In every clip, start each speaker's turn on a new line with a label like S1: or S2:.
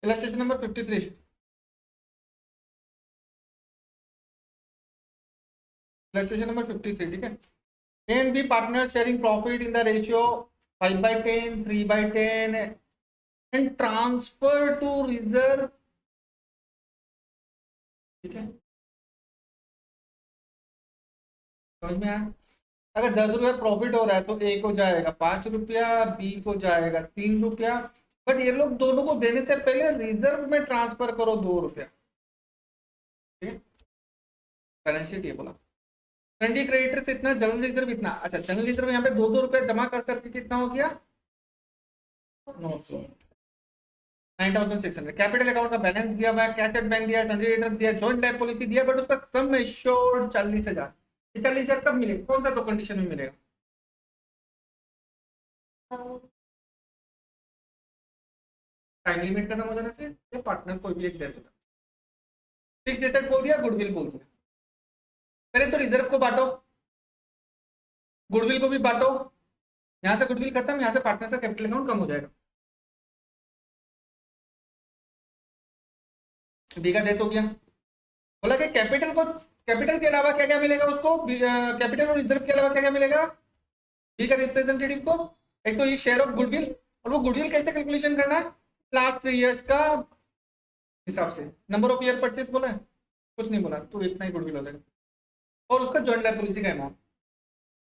S1: Illustration number 53। Illustration number 53, ठीक है। A and B partner sharing profit in the ratio 5/10, 3/10 and transfer to reserve, ठीक है। समझ में आया? अगर 10 रुपया प्रॉफिट हो रहा है तो ए को जाएगा 5 रुपया, बी को जाएगा 3 रुपया, बट ये लोग दोनों को देने से पहले रिजर्व में ट्रांसफर करो 2 रुपया, ठीक है। बैलेंस शीट ये बोला। ट्रेंडी क्रेडिटर से इतना, जनरल रिजर्व इतना। अच्छा, जनरल रिजर्व यहाँ पे 2-2 रुपया जमा कर करके कितना हो गया? 900, 9600। कैपिटल अकाउंट का बैलेंस दिया हुआ है, कैश एट बैंक दिया है, सन्ड्री रिटर्न दिया, जॉइंट लाइफ पॉलिसी दिया, बट उसका सम एश्योर्ड 40,000। ये 40,000 कब मिलेगा, कौन सा तो कंडीशन में मिलेगा? टाइम लिमिट खत्म हो जाने से, या पार्टनर कोई भी एक दे देता। फिक्स्ड एसेट बोल दिया, गुडविल बोल दिया। पहले तो रिजर्व को बांटो, गुडविल को भी बांटो। यहां से गुडविल खत्म, यहां से पार्टनर का कैपिटल अकाउंट कम हो जाएगा। बी का डेथ हो गया। बोला कि कैपिटल को, कैपिटल के अलावा क्या क्या मिलेगा उसको, कैपिटल और रिजर्व के अलावा क्या क्या मिलेगा बी का रिप्रेजेंटेटिव को? एक तो ये शेयर ऑफ गुडविल, और वो गुडविल कैसे कैलकुलेशन करना है? लास्ट 3 इयर्स का हिसाब से। नंबर ऑफ ईयर परचेस बोला है? कुछ नहीं बोला, तो इतना ही गुडविल हो जाएगा। और उसका जॉइंट लायबिलिटी का अमाउंट।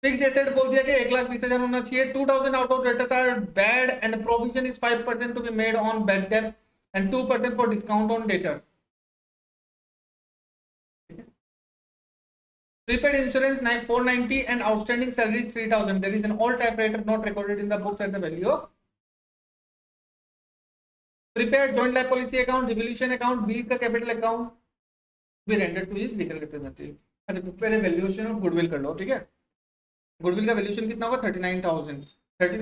S1: फिक्स्ड एसेट बोल दिया कि 1,20,000 होना चाहिए। 2,000 out of debtors are bad and provision is 5% to be made on bad debt and 2% for discount on debtor. Prepaid insurance 490 and outstanding salary is 3,000. There is an all typewriter not recorded in the books at the value of. Prepared joint life policy account, revolution account, B का capital account be rendered to his legal representative. अच्छा, पहले valuation of goodwill कर लो, ठीक है। Goodwill का valuation कितना होगा? 39,000। 30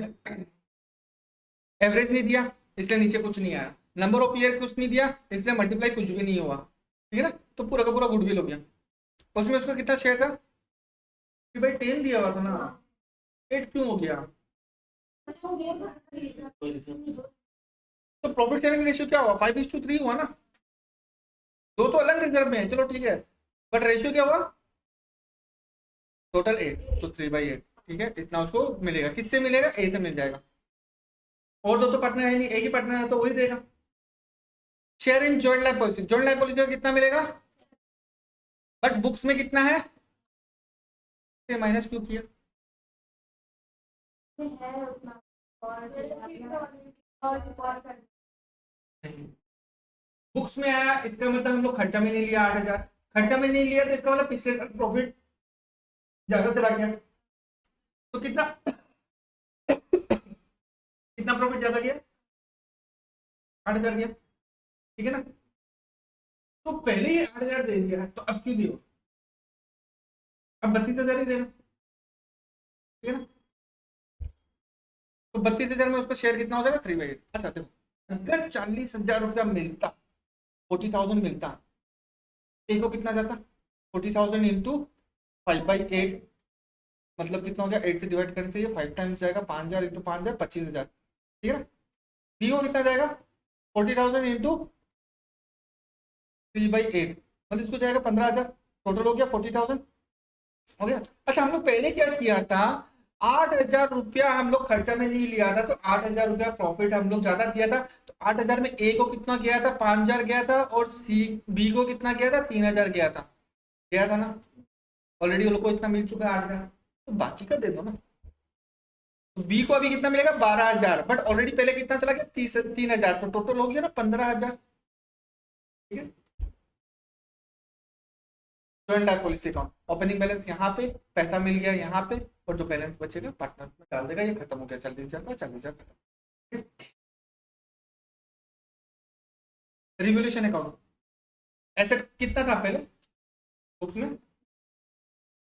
S1: average नहीं दिया इसलिए नीचे कुछ नहीं आया। नंबर ऑफ ईयर कुछ नहीं दिया इसलिए मल्टीप्लाई कुछ भी नहीं हुआ, ठीक है ना। तो पूरा का पूरा गुडविल हो गया। उसमें उसको कितना शेयर था कि भाई 10 दिया हुआ था ना, 8 क्यों हो गया? तो प्रॉफिट शेयरिंग रेशियो क्या हुआ? 5:3 हुआ ना। दो तो अलग रिजर्व में है, चलो ठीक है, बट रेशियो क्या हुआ? टोटल 8, तो 3/8, ठीक है। इतना उसको मिलेगा। किससे मिलेगा? ए से मिल जाएगा। और दो तो पार्टनर है नहीं, एक ही पार्टनर है तो वही देगा। Share in joint life policy, joint life policy का कितना मिलेगा? बट बुक्स में कितना है? माइनस क्यों किया? बुक्स में आया इसका मतलब हम लोग खर्चा में नहीं लिया 8,000। खर्चा में नहीं लिया तो इसका मतलब पिछले साल प्रॉफिट ज्यादा चला गया, तो कितना कितना प्रॉफिट ज्यादा गया? 8,000 गया, ठीक है ना। तो पहले ही 8,000 दे दिया तो अब क्यों दियो? अब 32,000 ही देना, ठीक है ना। तो 32,000 में उसका शेयर कितना हो जाएगा? 3/8। अच्छा देखो, अगर 40,000 रुपया मिलता, 40,000 मिलता, एक को कितना जाता? 40,000 इंटू 5/8, मतलब कितना हो गया? 8 से डिवाइड करने से ये 5 टाइम्स जाएगा। 5,000 इंटू 5,000 25,000, ठीक है ना। बी को कितना जाएगा? 40,000 इंटू 3/8, मतलब इसको जाएगा 15,000। टोटल हो गया 40,000, हो गया। अच्छा, हम लोग पहले क्या किया था? 8,000 रुपया हम लोग खर्चा में नहीं लिया था, तो 8,000 रुपया प्रॉफिट हम लोग ज्यादा दिया था। तो 8,000 में ए को कितना गया था? 5,000 गया था, और सी बी को कितना गया था? 3,000 गया था ना। ऑलरेडी उन लोग को इतना मिल चुका है 8,000, तो बाकी का दे दो ना। तो बी को अभी कितना मिलेगा? 12,000, बट ऑलरेडी पहले कितना चला गया? 3,000, तो टोटल हो गया ना 15,000, ठीक है। Joint life policy account, opening balance यहाँ पे, पैसा मिल गया यहाँ पे, और जो बैलेंस बचेगा पार्टनर में डाल देगा। ये खत्म हो गया, 40,000 का 40,000 खत्म। रिवोल्यूशन अकाउंट, एसेट कितना था पहले बुक्स में?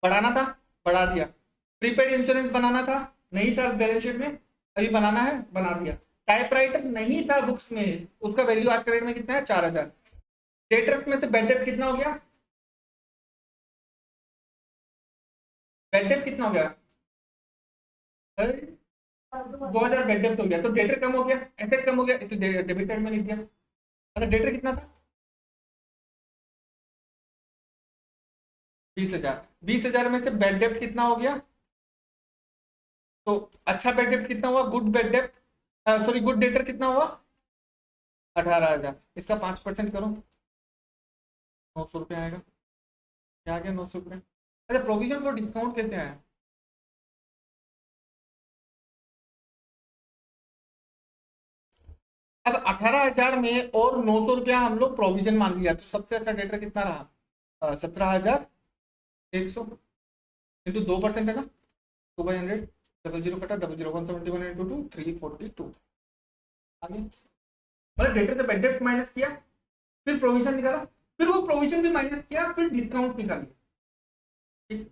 S1: बढ़ाना था, बढ़ा दिया। प्रीपेड इंश्योरेंस बनाना था, नहीं था बैलेंस शीट में, अभी बनाना है, बना दिया। टाइपराइटर नहीं था बुक्स में, उसका वैल्यू आज के रेट में कितना है? 4,000। डेटर्स में से बेड डेट कितना हो गया? बेड डेट कितना हो गया? 2,000 बेड डेट हो गया, तो डेटर कम हो गया, एसेट कम हो गया, इसलिए डेबिट साइड में लिख दिया। अच्छा डेटर कितना था? 20,000। 20,000 में से बैड डेप्ट कितना हो गया? तो अच्छा बैड डेप्ट कितना हुआ? गुड बैड डेप्ट, सॉरी गुड डेटर कितना हुआ? 18,000। इसका 5% करो, 900 रुपये आएगा। क्या आ गया? 900 रुपये। अच्छा प्रोविजन फॉर डिस्काउंट कैसे आया? अब 18,000 में और 900 रुपया हम लोग प्रोविजन मान लिया, तो सबसे अच्छा डेटर कितना रहा? 17,100 इंटू 2% है ना, 2/100, 00 कटा 00, 171 इंटू 2, 342 आगे। मतलब डेटर से बेड माइनस किया, फिर प्रोविजन निकाला, फिर वो प्रोविजन भी माइनस किया, फिर डिस्काउंट निकाली। ठीक।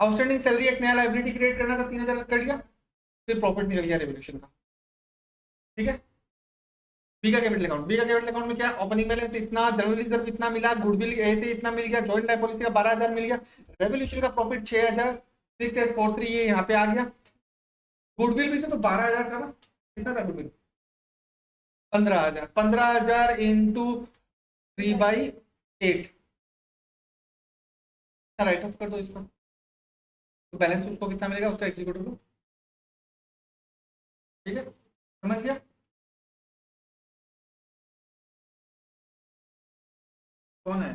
S1: आउटस्टैंडिंग सैलरी एक नया लाइबिलिटी क्रिएट करना था, 3,000 कर लिया, फिर प्रॉफिट निकल गया रेवोल्यूशन का। ठीक है। बी का कैपिटल अकाउंट, बी का कैपिटल अकाउंट में क्या? ओपनिंग बैलेंस इतना, जनरल रिजर्व इतना मिला, गुडविल ऐसे इतना मिल गया, जॉइंट लाइफ पॉलिसी का 12,000 मिल गया, रेवोल्यूशन का प्रॉफिट 6,000, 6,843 ये यहाँ पे आ गया। गुडविल भी तो 12,000 था ना, कितना था गुडविल? 15,000। 15,000 इंटू 3/8, राइट ऑफ कर दो इसको, तो बैलेंस उसको कितना मिलेगा? उसका एग्जीक्यूटिव को। ठीक है, समझ गया? कौन है?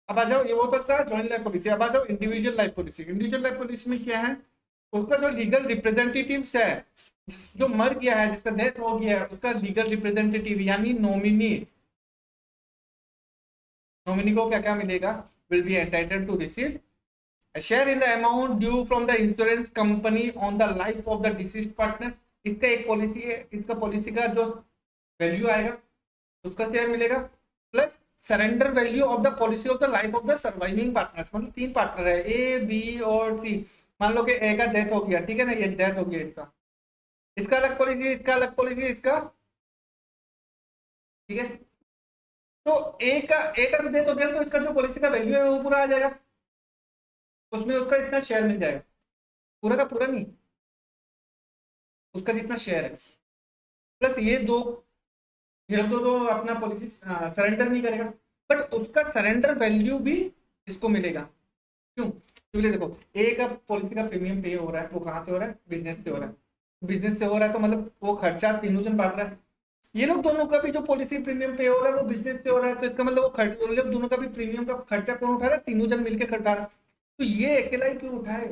S1: अब आ जाओ, ये वो तो था जॉइंट लाइफ पॉलिसी। अब आ जाओ individual life policy. Individual life policy में क्या है? उसका जो लीगल रिप्रेजेंटेटिव्स है, जो मर गया है, जिसका डेथ हो गया है, उसका लीगल रिप्रेजेंटेटिव यानी नॉमिनी, नॉमिनी को क्या क्या मिलेगा? Will be entitled to receive a share in the amount due from the insurance company on the life of the deceased partners। इसका एक पॉलिसी है, इसका पॉलिसी का जो वैल्यू आएगा उसका शेयर मिलेगा, plus surrender value of the policy of the life of the surviving partners. मतलब 3 पार्टनर है, ए बी और सी। मान लो कि ए का डेथ हो गया, ठीक है ना, ये डेथ हो गया इसका, इसका अलग पॉलिसी, इसका अलग पॉलिसी, इसका। ठीक है। तो ए का डेथ हो गया तो इसका जो पॉलिसी का वैल्यू है वो पूरा आ जाएगा, उसमें उसका इतना शेयर मिल जाएगा, पूरा का पूरा नहीं, उसका जितना शेयर है, प्लस ये दो, ये लोग तो अपना पॉलिसी सरेंडर नहीं करेगा, बट उसका सरेंडर वैल्यू भी इसको मिलेगा। क्यों? क्योंकि देखो ए का पॉलिसी का प्रीमियम पे हो रहा है, वो कहाँ से हो रहा है? बिजनेस से हो रहा है। बिजनेस से हो रहा है तो मतलब वो खर्चा तीनों जन बांट रहा है। ये लोग दोनों का भी जो पॉलिसी प्रीमियम पे हो रहा है वो बिजनेस से हो रहा है, तो इसका मतलब वो उन लोग दोनों का भी प्रीमियम का खर्चा कौन उठा रहा है? तीनों जन मिलकर उठा रहा है। तो ये अकेला ही क्यों उठाए?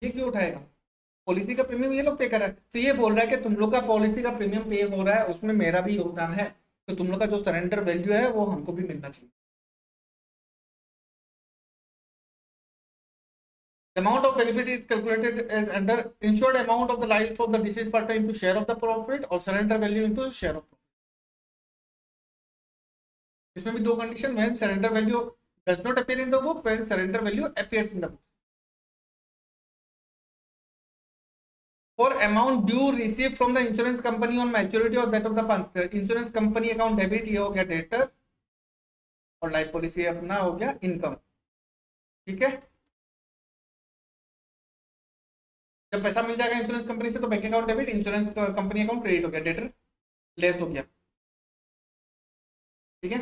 S1: ये क्यों उठाएगा? पॉलिसी का प्रीमियम ये लोग पे कर रहा है, तो ये बोल रहा है कि तुम लोग का पॉलिसी का प्रीमियम पे हो रहा है, उसमें मेरा भी योगदान है, तो तुम लोग का जो सरेंडर वैल्यू है वो हमको भी मिलना चाहिए। The amount of benefit is calculated as under insured amount of the life of the deceased partner into share of the profit or surrender value into share of profit। इसमें भी दो condition, when surrender value does not appear in the book, when surrender value appears in the book। For amount due received from the insurance company on maturity or death of the partner, insurance company account debit ये हो गया debtor, और life policy अपना हो गया income. ठीक है। जब पैसा मिल जाएगा इंश्योरेंस कंपनी से तो bank account debit, insurance company account credit हो गया, डेटर लेस हो गया। ठीक है।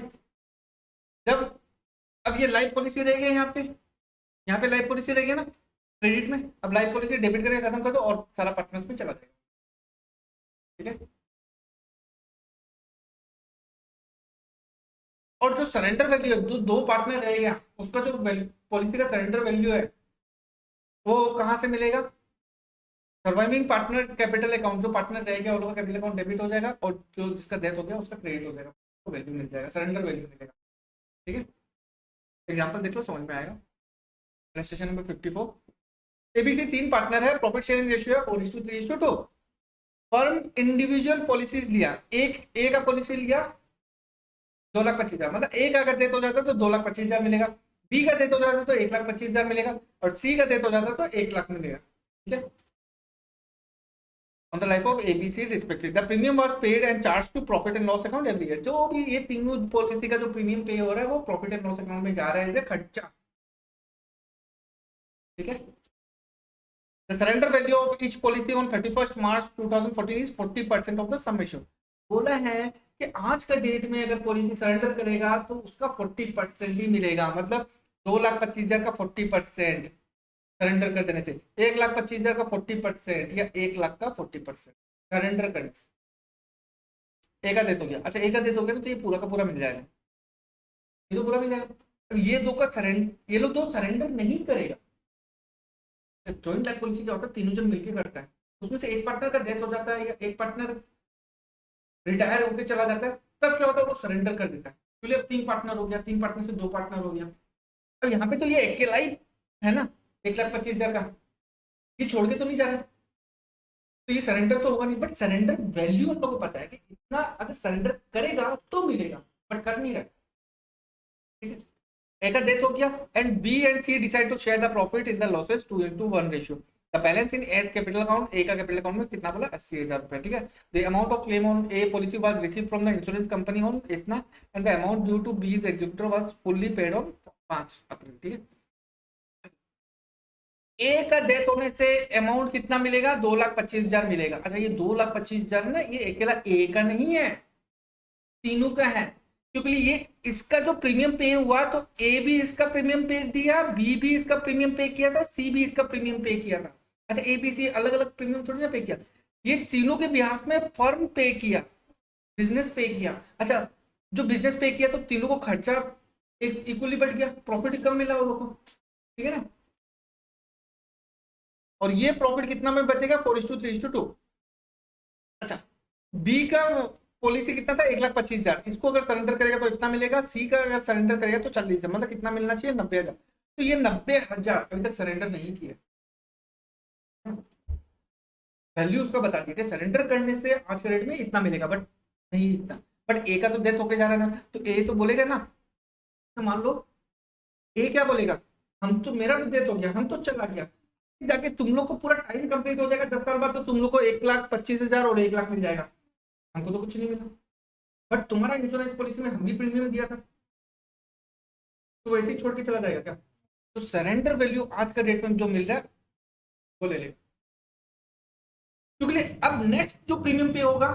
S1: जब अब ये लाइफ पॉलिसी रह गई यहाँ पे लाइफ पॉलिसी रह गई ना क्रेडिट में, अब लाइफ पॉलिसी डेबिट करके खत्म कर दो और सारा पार्टनर्स में चला जाएगा। ठीक है। और जो सरेंडर वैल्यू है, जो दो पार्टनर रह गया, उसका जो पॉलिसी का सरेंडर वैल्यू है वो कहाँ से मिलेगा? सर्वाइविंग पार्टनर कैपिटल अकाउंट, जो पार्टनर रह गया वो लोग कैपिटल अकाउंट डेबिट हो जाएगा, और जो जिसका डेथ हो गया उसका क्रेडिट हो जाएगा, तो वैल्यू मिल जाएगा, सरेंडर वैल्यू मिलेगा। ठीक है। एग्जाम्पल देख लो, समझ में आएगा। Station number 54। एबीसी 3 पार्टनर है, प्रॉफिट शेयरिंग रेशियो है 4:3:2। फर्म इंडिविजुअल पॉलिसीज लिया, एक ए का पॉलिसी लिया 2,25,000, मतलब ए का अगर डेथ हो जाता तो 2,25,000 मिलेगा, बी का डेथ हो जाता तो 1,25,000 मिलेगा, और सी का डेथ हो जाता तो 1,00,000 मिलेगा। ठीक है। On the life of ABC respective the premium was paid and charge to profit and loss account every year. जो भी ये तीनों पॉलिसी का जो प्रीमियम पे हो रहा है वो प्रॉफिट एंड लॉस अकाउंट में जा रहा है, खर्चा। ठीक है। The surrender value of each policy on 31st March 2014 is 40% of the sum assured। बोला है कि आज का डेट में अगर पॉलिसी सरेंडर करेगा तो उसका 40% ही मिलेगा, मतलब 2,25,000 का 40% सरेंडर कर देने से, 1,25,000 का 40% या 1,00,000 का 40% सरेंडर करने से। एक दे तो गया, अच्छा एक दे तो गया ना, तो ये पूरा का पूरा मिल जाएगा, ये तो पूरा मिल जाएगा। अब ये दो का सरेंडर, ये लोग दो सरेंडर नहीं करेगा। जॉइंट लाइफ पॉलिसी क्या होता है, तीनों जन मिलकर करता है, उसमें से एक पार्टनर का डेथ हो जाता है या एक पार्टनर रिटायर होकर चला जाता है, तब क्या होता है वो सरेंडर कर देता है। तो अब 3 पार्टनर हो गया, 3 पार्टनर से 2 पार्टनर हो गया। अब यहाँ पे तो ये अकेला ही है ना, 1,25,000 का, ये छोड़ के तो नहीं जा रहा, तो ये सरेंडर तो होगा नहीं। बट सरेंडर वैल्यू हम लोग को पता है कि इतना अगर सरेंडर करेगा तो मिलेगा, बट कर नहीं रहा। ठीक है, A का डेथ हो गया and B and C decide to share the profit in the losses 2:1 ratio. The balance in A capital account, A का कैपिटल अकाउंट में कितना बोला, 80,000 रुपए। ठीक है, the amount of claim on A policy was received from the insurance company on इतना and the amount due to B's executor was fully paid on 5 April. ठीक है, A का डेथ होने से अमाउंट कितना मिलेगा, 2,25,000 मिलेगा। अच्छा ये 2,25,000 ना, ये अकेला A का नहीं है, तीनों का है, क्योंकि ये इसका जो प्रीमियम पे हुआ तो ए भी इसका प्रीमियम पे दिया, बी भी इसका प्रीमियम पे किया था, सी भी इसका प्रीमियम पे किया था। अच्छा ए बी सी अलग अलग प्रीमियम थोड़ी ना पे किया, ये तीनों के बिहाफ में फर्म पे किया, बिजनेस पे किया। अच्छा जो बिजनेस पे किया तो तीनों को खर्चा एक इक्वली बढ़ गया, प्रॉफिट कम मिला वो लोगों को। ठीक है ना, और ये प्रॉफिट कितना में बचेगा, 4:3:2। अच्छा बी का पॉलिसी कितना था, 1,25,000, इसको अगर सरेंडर करेगा तो इतना मिलेगा, सी का अगर सरेंडर करेगा तो 40,000, मतलब कितना मिलना चाहिए, 90,000। तो ये 90,000 अभी तक सरेंडर नहीं किया। वैल्यू उसका बताती है कि सरेंडर करने से आज के रेट में इतना मिलेगा, बट नहीं इतना। बट ए का तो डेथ होके जा रहा है ना, तो ए तो बोलेगा ना, तो मान लो ए क्या बोलेगा, हम तो, मेरा तो डेथ हो गया, हम तो चला गया, जाके तुम लोग को पूरा टाइम कंप्लीट हो जाएगा 10 साल बाद, तो तुम लोग को 1,25,000 और 1,00,000 मिल जाएगा, हमको तो कुछ नहीं मिला। बट तुम्हारा इंश्योरेंस पॉलिसी में हम भी प्रीमियम दिया था, तो वैसे ही छोड़ के चला जाएगा क्या। तो सरेंडर वैल्यू आज का डेट में जो मिल रहा है वो ले ले, क्योंकि अब नेक्स्ट जो प्रीमियम पे होगा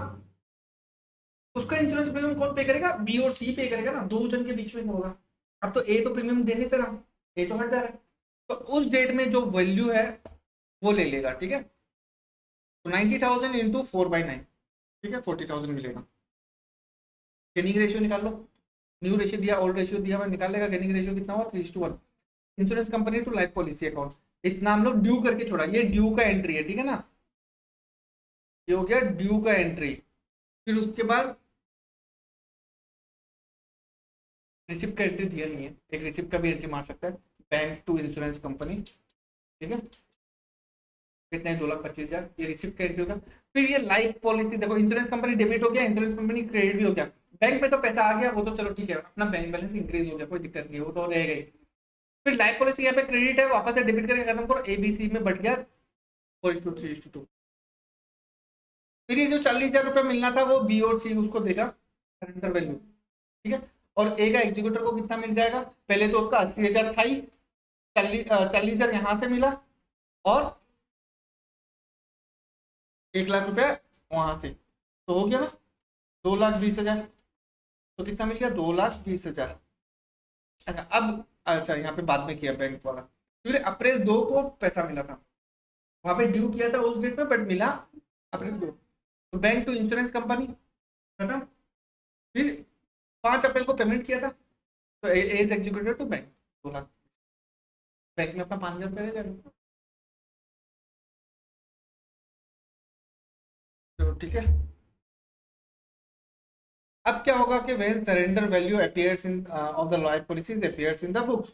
S1: उसका इंश्योरेंस प्रीमियम कौन पे करेगा, बी और सी पे करेगा ना, दो जन के बीच में होगा। अब तो ए तो प्रीमियम देने से रहा, ए तो हट जा रहा है, तो उस डेट में जो वैल्यू है वो ले लेगा। ठीक है, तो 90,000 इंटू 4/9, ठीक है, 40,000 मिलेगा। गेनिंग रेशियो निकाल लो, न्यू रेशियो दिया, ओल्ड रेशियो दिया, मैं निकाल लेगा। गेनिंग रेशियो कितना हुआ, 3:1। Insurance company to life policy account, इतना हम लोग ड्यू करके छोड़ा, ये ड्यू का एंट्री है। ठीक है ना, ये हो गया ड्यू का एंट्री। फिर उसके बाद रिसिप्ट का एंट्री दिया नहीं है, एक रिसिप्ट का भी एंट्री मार सकता है, बैंक टू इंश्योरेंस कंपनी। ठीक है, कितने, 2,25,000, ये रिसिप्ट का एंट्री होगा। फिर ये लाइफ पॉलिसी, देखो इंश्योरेंस कंपनी डेबिट हो गया, इंश्योरेंस कंपनी क्रेडिट भी हो गया, बैंक में तो पैसा आ गया, वो तो चलो ठीक है, अपना बैंक बैलेंस इंक्रीज हो गया, कोई दिक्कत नहीं, वो तो रह गई। फिर लाइफ पॉलिसी यहाँ पे क्रेडिट है, वापस से डेबिट करके खत्म करो, एबीसी में बढ़ गया 4:3:2। फिर ये जो 40,000 रुपये मिलना था वो बी और सी उसको देगा सरेंडर वैल्यू। ठीक है, और ए का एग्जीक्यूटर को कितना मिल जाएगा, पहले तो उसका 80,000 था ही, 40,000 यहाँ से मिला और 1,00,000 रुपया वहां से, तो हो गया ना 2,20,000। तो कितना मिल गया, 2,20,000। अच्छा अब, अच्छा यहाँ पे बाद में किया बैंक वाला, क्योंकि अप्रैल 2 को पैसा मिला था, वहां पे ड्यू किया था उस डेट में, बट मिला अप्रैल 2। तो बैंक टू इंश्योरेंस कंपनी खत्म। फिर 5 अप्रैल को पेमेंट किया था, तो as executive to bank 2,00,000, bank में अपना 5,000 रुपये जाएगा। चलो ठीक है, अब क्या होगा कि when surrender value appears in of the life policies appears in the books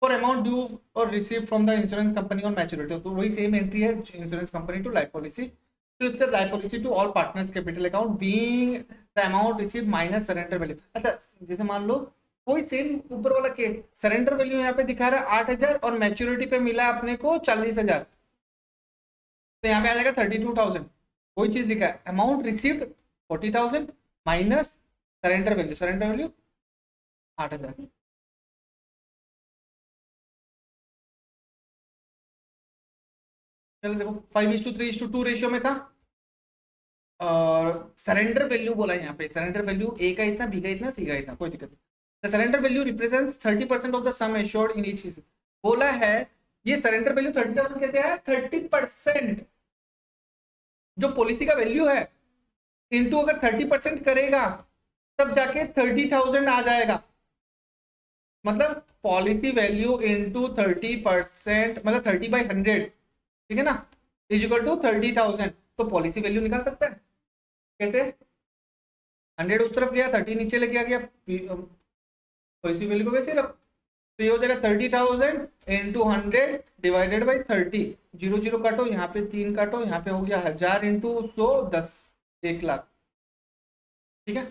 S1: for amount due और receive from the insurance company on maturity, तो वही सेम एंट्री है, insurance company to life policy. फिर उसके life policy to all partners capital account being the amount receive minus surrender value. अच्छा जैसे मान लो कोई सेम ऊपर वाला केस, सरेंडर वैल्यू यहाँ पे दिखा रहा है 8,000 और मैच्योरिटी पे मिला अपने को 40,000, तो यहाँ पे आ जाएगा 32,000। कोई चीज लिखा है amount received 40,000 minus surrender value 8,000। चलो देखो 5:3:2 रेशियो में था, और सरेंडर वैल्यू बोला है यहाँ पे, सरेंडर वैल्यू ए का इतना, बी का इतना, सी का इतना, कोई दिक्कत नहीं। The surrender value represents 30% of the sum assured in each चीज। बोला है ये सरेंडर वैल्यू 30,000 कैसे है, 30% जो पॉलिसी का वैल्यू है इनटू अगर 30% करेगा तब जाके 30,000 आ जाएगा। मतलब पॉलिसी वैल्यू इनटू 30%, मतलब 30/100, ठीक है ना, इज इक्वल टू 30,000। तो पॉलिसी वैल्यू निकाल सकता है कैसे, 100 उस तरफ गया, 30 नीचे लेके आ गया, पॉलिसी वैल्यू को वैसे रख, तो ये हो जाएगा 30,000 इंटू 100 डिवाइडेड बाई 30। 0 0 काटो, यहाँ पे 3 काटो, यहाँ पे हो गया 1000 इंटू 100 10, 1,00,000, ठीक है।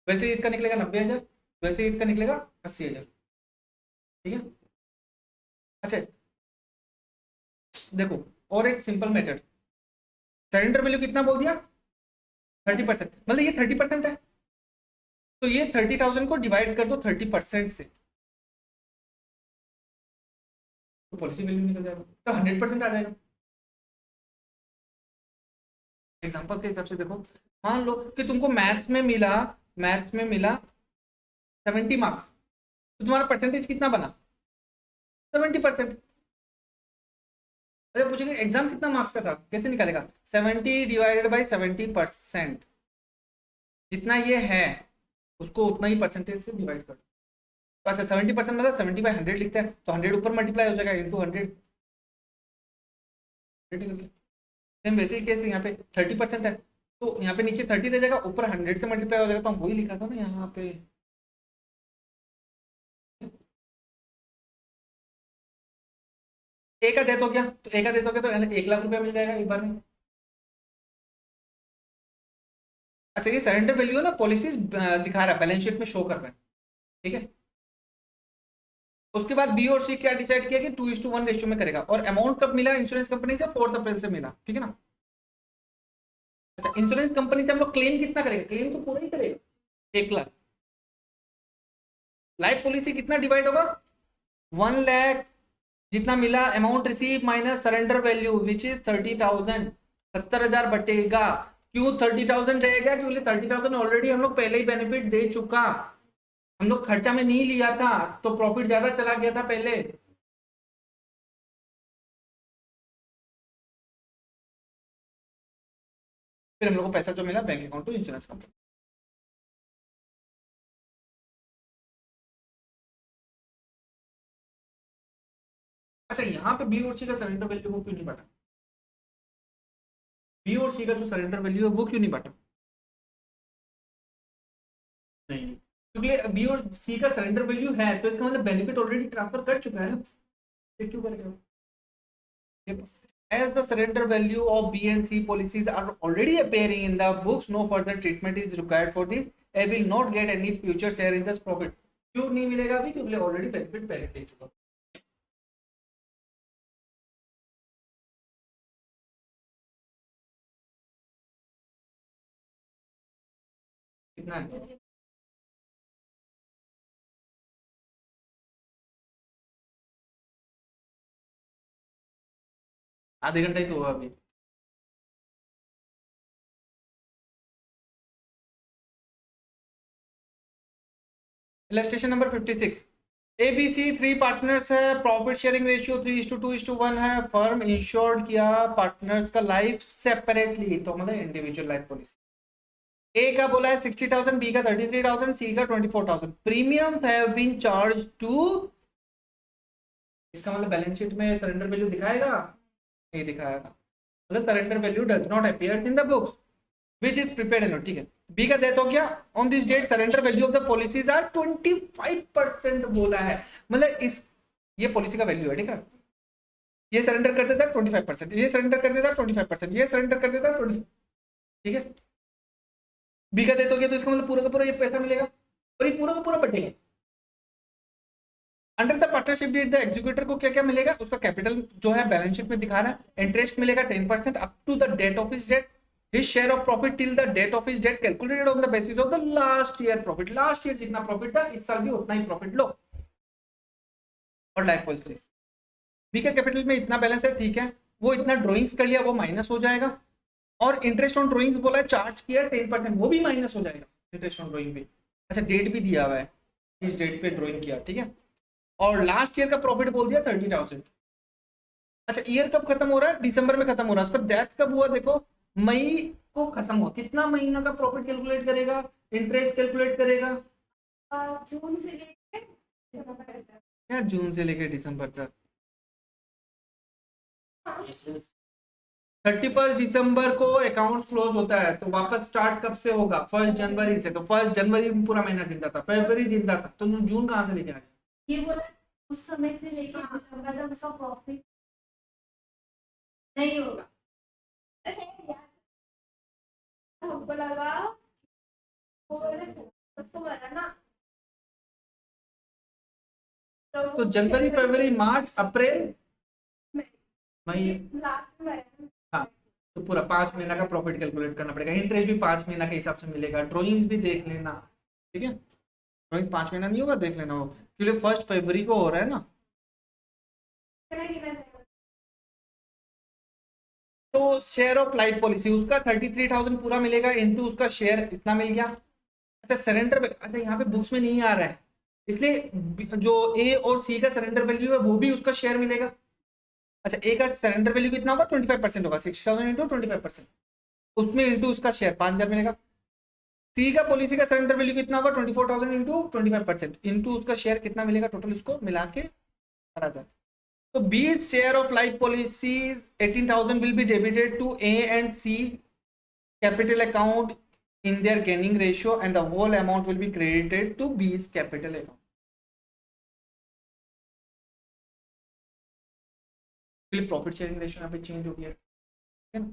S1: वैसे ही इसका निकलेगा 90,000, वैसे ही इसका निकलेगा 80,000, ठीक है। अच्छा देखो और एक सिंपल मेथड, सरेंडर वैल्यू कितना बोल दिया, 30%, मतलब ये 30% है, तो ये 30,000 को डिवाइड कर दो 30% से, तो पॉलिसी वैल्यू निकल जाएगा, तो 100% आ जाएगा। एग्जांपल के हिसाब से देखो, मान लो कि तुमको मैथ्स में मिला 70 मार्क्स, तो तुम्हारा परसेंटेज कितना बना, 70%। अरे पूछेंगे एग्जाम कितना मार्क्स का था, कैसे निकालेगा, 70 डिवाइडेड बाई 70%, जितना ये है उसको उतना ही परसेंटेज से डिवाइड कर दो। तो अच्छा 70% मतलब 70/100 लिखते हैं, तो 100 ऊपर मल्टीप्लाई हो जाएगा इंटू 100। सेम वैसे ही केस यहाँ पे 30% है, तो यहाँ पे नीचे 30 रह जाएगा, ऊपर 100 से मल्टीप्लाई हो जाएगा, तो हम वही लिखा था ना यहाँ पे। ए का दे तो क्या, तो ए का दे तो क्या, तो 1,00,000 रुपया मिल जाएगा एक बार में। अच्छा ये सरेंडर वैल्यू है ना, पॉलिसीज दिखा रहा है, बैलेंस शीट में शो कर रहा है, ठीक है। उसके बाद बी और सी क्या डिसाइड किया कि 2:1 रेशियो में करेगा, और अमाउंट कब मिला इंश्योरेंस कंपनी से, 4 अप्रैल से मिला, ठीक है ना। अच्छा इंश्योरेंस कंपनी से हम लोग क्लेम कितना करेंगे, क्लेम तो पूरा ही करेगा 1,00,000। लाइफ पॉलिसी कितना डिवाइड होगा, 1,00,000 जितना मिला amount receive minus surrender value which is 30,000, 70,000 बटेगा। क्यों 30,000 रहेगा, क्योंकि 30,000 ऑलरेडी हम लोग पहले ही बेनिफिट दे चुका, हम लोग खर्चा में नहीं लिया था, तो प्रॉफिट ज्यादा चला गया था पहले। फिर हम लोग को पैसा जो मिला bank account to insurance company. अच्छा यहाँ पे बी और सी का सरेंडर वैल्यू को क्यों नहीं बांटा, बी और सी का जो सरेंडर वैल्यू है वो क्यों नहीं बांटा, नहीं क्योंकि बी और सी का सरेंडर वैल्यू है, तो इसका मतलब बेनिफिट ऑलरेडी ट्रांसफर कर चुका है ना, ये क्यों करेगा। As the surrender value of B and C policies are already appearing in the books, no further treatment is required for this. I will not get any future share in this profit. क्यों नहीं मिलेगा अभी, क्योंकि already benefit पहले दे चुका। कितना है, आधे घंटे ही तो हुआ अभी। इलस्ट्रेशन नंबर 56, ABC 3 पार्टनर्स है, प्रॉफिट शेयरिंग रेशियो 3:2:1 है, फर्म इंश्योर्ड किया पार्टनर्स का लाइफ सेपरेटली, तो मतलब इंडिविजुअल लाइफ पॉलिसी। ए का बोला है 60,000, बी का 33,000, सी का 24,000। Premiums have been charge to, इसका मतलब बैलेंस शीट में सरेंडर वैल्यू दिखाएगा, नहीं दिखाएगा, मतलब surrender value does not appears in the books which is prepared in, ठीक है। बी का डेट हो गया, on this date surrender value of the policies are 25% बोला है, मतलब इस ये पॉलिसी का वैल्यू है, ठीक है। ये सरेंडर कर देता 25%, ये सरेंडर कर देता 25%, ये सरेंडर कर देता 20, ठीक है। बी का डेट हो गया, तो इसका मतलब पूरा का पूरा ये पैसा मिलेगा, और ये पूरा का पूरा बटेगा under the partnership deed the executor को क्या क्या मिलेगा, उसका कैपिटल जो है बैलेंस शीट में दिखा रहा है, इंटरेस्ट मिलेगा 10% up to the date of his date, his share of profit till the date of his date calculated on the basis of the last year profit, last year जितना profit था इस साल भी उतना ही प्रॉफिट लो। और लाइफ पॉलिसी बी का कैपिटल में इतना बैलेंस है, ठीक है, वो इतना ड्रॉइंग्स कर लिया वो माइनस हो जाएगा, और इंटरेस्ट ऑन ड्रॉइंग्स बोला है चार्ज किया 10%, वो भी माइनस हो जाएगा, इंटरेस्ट ऑन ड्रॉइंग भी। अच्छा डेट भी दिया हुआ है, इस डेट पे ड्रॉइंग किया, ठीक है, और लास्ट ईयर का प्रॉफिट बोल दिया 30,000। अच्छा ईयर कब खत्म हो रहा है, दिसंबर में खत्म हो रहा है, उसका डेथ कब हुआ देखो, मई को खत्म हुआ, कितना महीना का प्रॉफिट कैलकुलेट करेगा, इंटरेस्ट कैलकुलेट करेगा,
S2: जून से लेके दिसंबर तक।
S1: क्या जून से लेके दिसंबर तक, 31 दिसंबर को अकाउंट क्लोज होता है, तो वापस स्टार्ट कब से होगा, 1 जनवरी से, तो 1 जनवरी में पूरा महीना जिंदा था, फरवरी जिंदा था, तो जून कहाँ से लेके आ गया,
S2: ये बोला उस समय से लेके दिसंबर तक उसका प्रॉफिट नहीं होगा। अरे यार हमको लगा वो उसको बोला ना,
S1: तो जनवरी फरवरी मार्च अप्रैल मई,
S2: लास्ट में।
S1: हाँ, तो पूरा 5 महीना का प्रॉफिट कैलकुलेट करना पड़ेगा, इंटरेस्ट भी 5 महीना के हिसाब से मिलेगा, ड्रॉइंग्स भी देख लेना, ठीक है, ड्रॉइंग्स 5 महीना नहीं होगा, देख लेना हो, क्योंकि 1 फरवरी को हो रहा है ना, तो शेयर ऑफ लाइफ पॉलिसी उसका 33,000 पूरा मिलेगा, इनटू उसका शेयर इतना मिल गया। अच्छा सरेंडर, अच्छा यहाँ पे बुक्स में नहीं आ रहा है, इसलिए जो ए और सी का सरेंडर वैल्यू है वो भी उसका शेयर मिलेगा। अच्छा ए का सरेंडर वैल्यू कितना होगा, 25% होगा, 60,000 इंटू 25%, उसमें इंटू उसका शेयर 5,000 मिलेगा। सी का पॉलिसी का सरेंडर वैल्यू कितना होगा, 24,000 इंटू 25% इंटू उसका शेयर कितना मिलेगा, टोटल उसको मिला के 4,000। तो 20 share of life policies 18,000 will be debited to A and C capital account in their gaining ratio and the whole amount will be credited to B's capital account. Profit sharing ratio यहाँ पे change हो गया, ठीक है ना,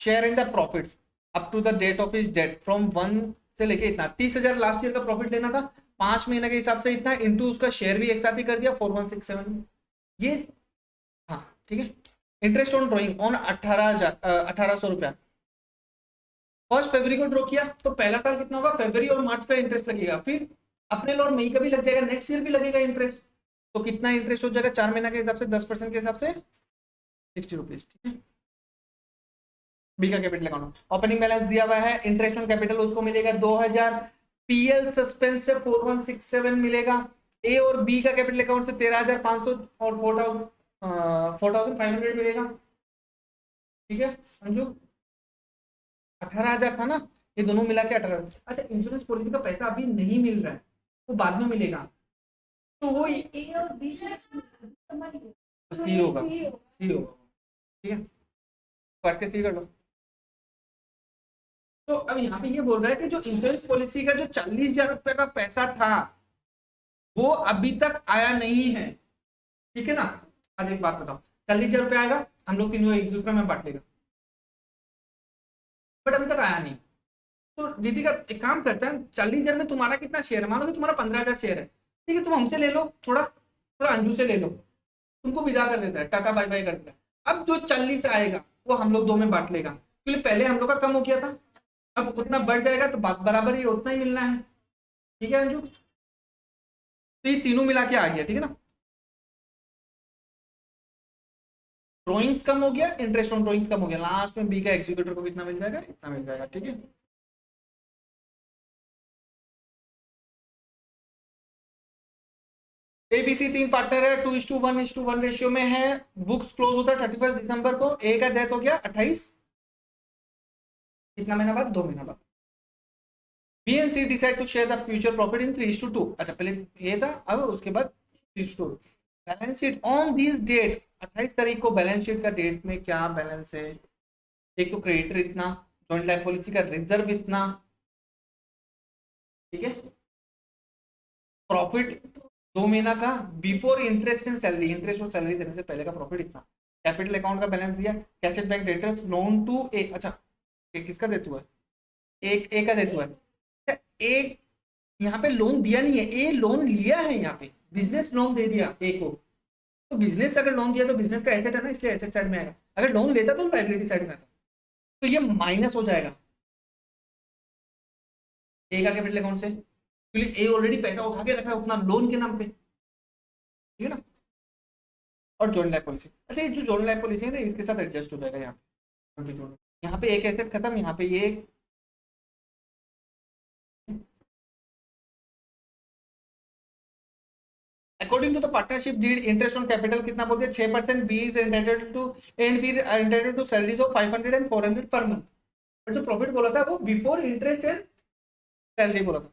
S1: share in the profits up to the date of his date from 1 से लेके इतना 30,000 लास्ट ईयर का प्रॉफिट लेना था, 5 महीने के हिसाब से इतना इंटू उसका शेयर भी एक साथ ही कर दिया 4167, ये हाँ ठीक है। इंटरेस्ट ऑन ड्रॉइंग ऑन 18,000 रुपया 1 फरवरी को ड्रॉ किया, तो पहला साल कितना होगा, फरवरी और मार्च का इंटरेस्ट लगेगा, फिर अप्रैल और मई का भी लग जाएगा, नेक्स्ट ईयर भी लगेगा इंटरेस्ट, तो कितना इंटरेस्ट हो जाएगा 4 महीना के हिसाब से 10% के हिसाब से 60 रुपीज, ठीक है। बी का कैपिटल अकाउंट ओपनिंग बैलेंस दिया हुआ है, इंटरेस्ट ऑन कैपिटल उसको मिलेगा 2,000, पीएल सस्पेंस से 4167 मिलेगा, ए और बी का कैपिटल अकाउंट से 13,500 और 4,500 मिलेगा, ठीक है अंजू 18,000 था ना, ये दोनों मिला के 18,000। अच्छा इंश्योरेंस पॉलिसी का पैसा अभी नहीं मिल रहा है, वो बाद में मिलेगा, तो वो
S2: ए और बी से
S1: सी होगा, सी होगा, ठीक है, काट के सी कर लो। तो अब यहाँ पे ये बोल रहा है कि जो इंश्योरेंस पॉलिसी का जो 40,000 रुपए का पैसा था वो अभी तक आया नहीं है, ठीक है ना। आज एक बात बताओ, 40,000 रुपये आएगा, हम लोग तीनों एक दूसरे में बांट लेगा, बट अभी तक आया नहीं, तो दीदी का एक काम करता है, 40,000 में तुम्हारा कितना शेयर है, मानो कि तुम्हारा 15,000 शेयर है, ठीक है, तुम हमसे ले लो थोड़ा, थोड़ा अंजू से ले लो, तुमको विदा कर देता है, टाटा बाय बाय कर देता है। अब जो 40 आएगा वो हम लोग 2 में बांट लेगा, क्योंकि पहले हम लोग का कम हो गया था, अब उतना बढ़ जाएगा तो बात बराबर ही उतना ही मिलना है, ठीक है अंजू, तो ये तीनों मिला के आ गया, ठीक है ना। ड्रॉइंग्स कम हो गया, इंटरेस्ट ऑन ड्रॉइंग्स कम हो गया, लास्ट में बी का एग्जीक्यूटर को कितना मिल जाएगा, इतना मिल जाएगा, ठीक है। एबीसी 3 पार्टनर है, 2:1:1 रेशियो में है, बुक्स क्लोज होता है 31 दिसंबर को, ए का डेथ हो गया 28 कितना महीना बाद, 2 महीना बाद। B and C decide to share the future profit in 3:2, अच्छा पहले ये था, अब उसके बाद 3:2। Balance sheet on this date, 28 तारीख को बैलेंस शीट का डेट में क्या बैलेंस है, एक तो क्रेडिटर इतना, जॉइंट लाइफ पॉलिसी का रिजर्व इतना, ठीक है, प्रॉफिट 2 महीना का before interest and salary, interest और सैलरी देने से पहले का प्रॉफिट इतना, कैपिटल अकाउंट का बैलेंस दिया, cash at bank debtors loan to A, अच्छा किसका देते हुआ है, एक ए का देते हुआ है, एक यहाँ पे लोन दिया नहीं है, ए लोन लिया है, यहाँ पे बिजनेस लोन दे दिया ए को, तो बिजनेस अगर लोन दिया तो बिजनेस का एसेट है ना, इसलिए एसेट साइड में आएगा। अगर लोन लेता तो लाइबिलिटी साइड में आता, तो ये माइनस हो जाएगा ए का कैपिटल अकाउंट से, क्योंकि ए ऑलरेडी पैसा उठा के रखा है उतना लोन के नाम पे, ठीक है ना। और जॉइंट लाइफ पॉलिसी, अच्छा ये जो जॉइंट लाइफ पॉलिसी है ना इसके साथ एडजस्ट हो जाएगा यहाँ पे एक एसेट खत्म, यहाँ पे ये according to the partnership deed interest on capital कितना बोलते हैं 6%, B is entitled to and B entitled to salaries of 500 and 400 पर मंथ। बट जो प्रॉफिट बोला था वो बिफोर इंटरेस्ट एंड सैलरी बोला था।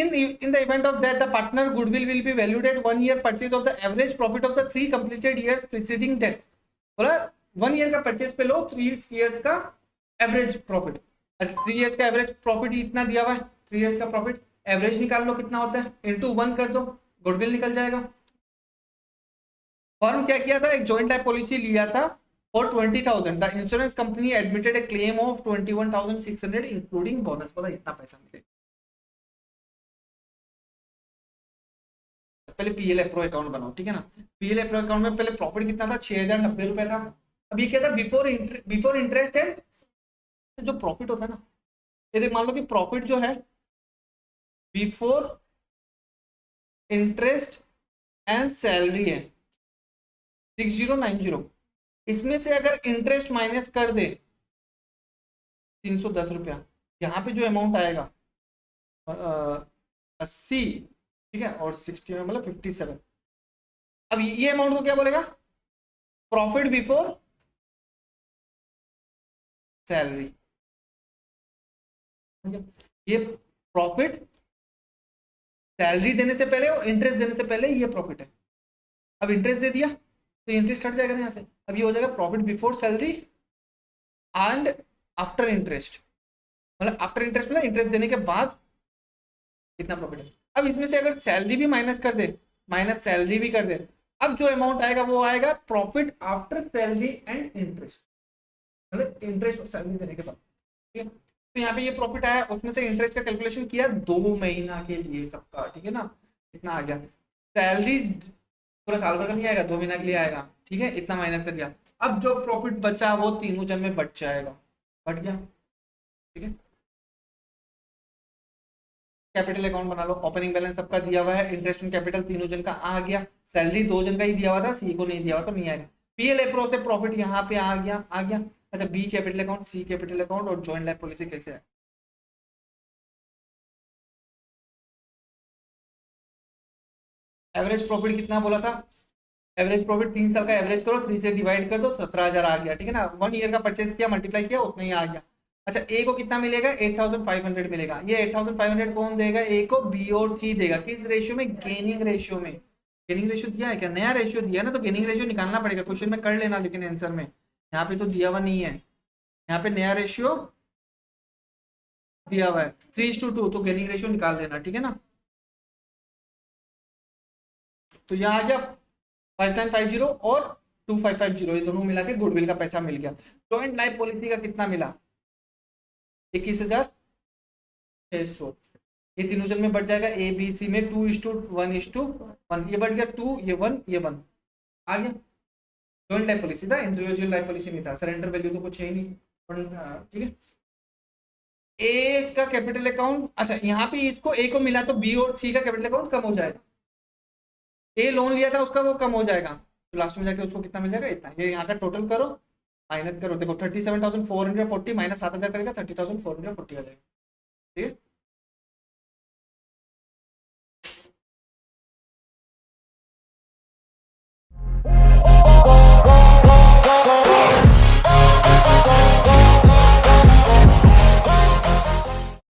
S1: In the event of that, the partner goodwill will be valued at 1 year purchase of the average profit of the 3 completed years preceding death। बोला 1 year का purchase पे लो, 3 years का average profit. अच्छा 3 years का average profit इतना दिया हुआ है, 3 years का प्रॉफिट एवरेज निकाल लो कितना होता है, इंटू 1 कर दो, गुडविल निकल जाएगा। फर्म क्या किया था, एक जॉइंट लाइफ पॉलिसी लिया था for 20,000, the insurance company admitted A claim of 21,600 including bonus. बोला इतना पैसा मिलेगा। पहले पीएल एप्रो अकाउंट बनाओ, ठीक है ना। पीएल एप्रो अकाउंट में पहले प्रॉफिट कितना था, 6,090 रुपए था। अब ये क्या था, बिफोर इंटरेस्ट एंड, जो प्रॉफिट होता है ना, ये देख मान लो कि प्रॉफिट जो है बिफोर इंटरेस्ट एंड सैलरी है 6090, इसमें से अगर इंटरेस्ट माइनस कर दे 310 रुपया, यहाँ पे जो अमाउंट आएगा 80, ठीक है, और 60 में मतलब 57। अब ये अमाउंट को क्या बोलेगा, प्रॉफिट बिफोर सैलरी। ये प्रॉफिट सैलरी देने से पहले और इंटरेस्ट देने से पहले ये प्रॉफिट है। अब इंटरेस्ट दे दिया तो इंटरेस्ट हट जाएगा ना यहाँ से। अब ये हो जाएगा profit before salary and after interest, मतलब आफ्टर इंटरेस्ट मतलब इंटरेस्ट देने के बाद कितना प्रॉफिट है। अब इसमें से अगर सैलरी भी माइनस कर दे, माइनस सैलरी भी कर दे, अब जो अमाउंट आएगा वो आएगा profit after salary and interest, मतलब इंटरेस्ट और सैलरी देने के बाद, ठीक है। तो यहाँ पे ये प्रॉफिट आया, उसमें से इंटरेस्ट का कैलकुलेशन किया 2 महीना के लिए सबका, ठीक है ना, इतना आ गया। सैलरी पूरा साल भर का नहीं आएगा, 2 महीना के लिए आएगा, ठीक है, इतना माइनस कर दिया। अब जो प्रॉफिट बचा वो तीनों जन में बच जाएगा, बट गया, ठीक है। कैपिटल अकाउंट बना लो, ओपनिंग बैलेंस सबका दिया हुआ है, इंटरेस्ट ऑन कैपिटल तीनों जन का आ गया, सैलरी 2 जन का ही दिया हुआ था, सी को नहीं दिया हुआ तो नहीं आएगा। पीएल एप्रो से प्रॉफिट यहाँ पे आ गया, आ गया। अच्छा बी कैपिटल अकाउंट, सी कैपिटल अकाउंट और जॉइंट लाइफ पॉलिसी कैसे है। एवरेज प्रॉफिट कितना बोला था, एवरेज प्रॉफिट 3 साल का एवरेज करो, 3 से डिवाइड कर दो, 17,000 आ गया, ठीक है ना। 1 ईयर का परचेज किया, मल्टीप्लाई किया, उतना ही आ गया। अच्छा ए को कितना मिलेगा, 8,500 मिलेगा। ये 8,500 कौन देगा, ए को, बी और सी देगा। किस रेशियो में, गेनिंग रेशियो में। गेनिंग रेशियो दिया है क्या, नया रेशियो दिया है ना, तो गेनिंग रेशियो निकालना पड़ेगा, क्वेश्चन में कर लेना, लेकिन आंसर में यहाँ पे तो दिया हुआ नहीं है, यहाँ पे नया रेशियो दिया हुआ है 3:2, तो गेनिंग रेशियो निकाल देना, ठीक है ना। तो यहाँ आ गया 5950 और 2550, ये दोनों मिला के गुडविल का पैसा मिल गया। जॉइंट लाइफ पॉलिसी का कितना मिला, 21,600। ये तीनों जन में बढ़ जाएगा, ए बी सी में 2:1:1, ये बढ़ गया 2, ये 1, ये 1 आ गया। जॉइंट लाइफ पॉलिसी था, इंडिविजुअल लाइफ पॉलिसी नहीं था। सरेंडर वैल्यू तो कुछ है ही नहीं, ठीक है। ए का कैपिटल अकाउंट, अच्छा यहाँ पे इसको ए को मिला तो बी और सी का कैपिटल अकाउंट कम हो जाएगा। ए लोन लिया था उसका वो कम हो जाएगा, तो लास्ट में जाके उसको कितना मिल जाएगा, इतना। ये यहाँ का टोटल करो, माइनस करो, देखो 37,440 माइनस 7,000 करेगा 30,440 आ जाएगा, ठीक है।